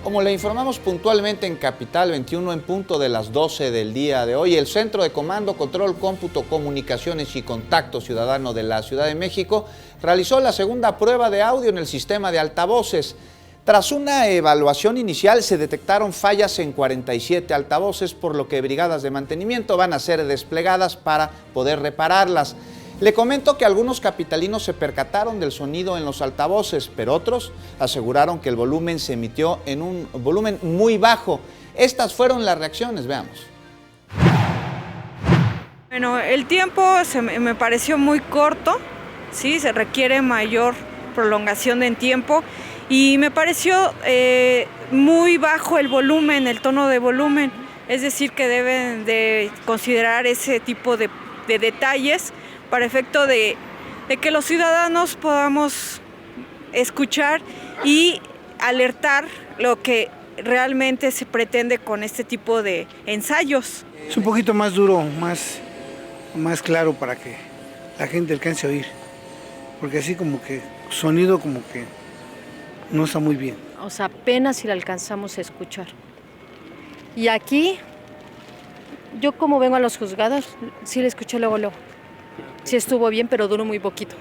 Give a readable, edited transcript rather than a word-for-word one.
Como le informamos puntualmente en Capital 21 en punto de las 12 del día de hoy, el Centro de Comando, Control, Cómputo, Comunicaciones y Contacto Ciudadano de la Ciudad de México realizó la segunda prueba de audio en el sistema de altavoces. Tras una evaluación inicial se detectaron fallas en 47 altavoces, por lo que brigadas de mantenimiento van a ser desplegadas para poder repararlas. Le comento que algunos capitalinos se percataron del sonido en los altavoces, pero otros aseguraron que el volumen se emitió en un volumen muy bajo. Estas fueron las reacciones, veamos. Bueno, el tiempo me pareció muy corto, sí, se requiere mayor prolongación en tiempo y me pareció muy bajo el volumen, el tono de volumen, es decir, que deben de considerar ese tipo de detalles para efecto de que los ciudadanos podamos escuchar y alertar lo que realmente se pretende con este tipo de ensayos. Es un poquito más duro, más claro para que la gente alcance a oír, porque así como que sonido como que no está muy bien. O sea, apenas si la alcanzamos a escuchar. Y aquí, yo como vengo a los juzgados, sí la escuché luego. Sí estuvo bien, pero duró muy poquito.